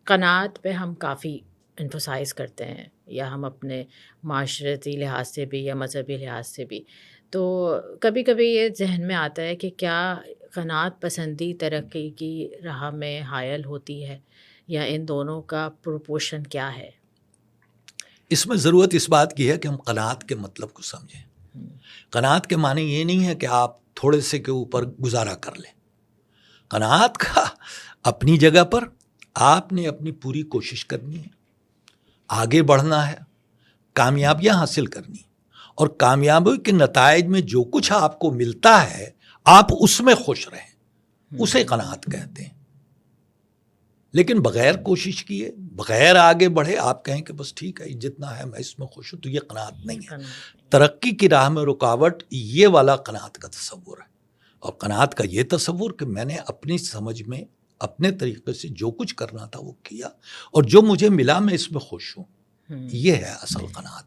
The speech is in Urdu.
قناعت پہ ہم کافی انفسائز کرتے ہیں، یا ہم اپنے معاشرتی لحاظ سے بھی یا مذہبی لحاظ سے بھی. تو کبھی کبھی یہ ذہن میں آتا ہے کہ کیا قناعت پسندی ترقی کی راہ میں حائل ہوتی ہے، یا ان دونوں کا پروپورشن کیا ہے؟ اس میں ضرورت اس بات کی ہے کہ ہم قناعت کے مطلب کو سمجھیں. قناعت کے معنی یہ نہیں ہے کہ آپ تھوڑے سے کے اوپر گزارا کر لیں. قناعت کا اپنی جگہ پر آپ نے اپنی پوری کوشش کرنی ہے، آگے بڑھنا ہے، کامیابیاں حاصل کرنی، اور کامیابی کے نتائج میں جو کچھ آپ کو ملتا ہے آپ اس میں خوش رہیں، اسے قناعت کہتے ہیں. لیکن بغیر کوشش کیے، بغیر آگے بڑھے آپ کہیں کہ بس ٹھیک ہے جتنا ہے میں اس میں خوش ہوں، تو یہ قناعت نہیں ہے. ترقی کی راہ میں رکاوٹ یہ والا قناعت کا تصور ہے. اور قناعت کا یہ تصور کہ میں نے اپنی سمجھ میں اپنے طریقے سے جو کچھ کرنا تھا وہ کیا، اور جو مجھے ملا میں اس میں خوش ہوں، یہ ہے اصل قناعت.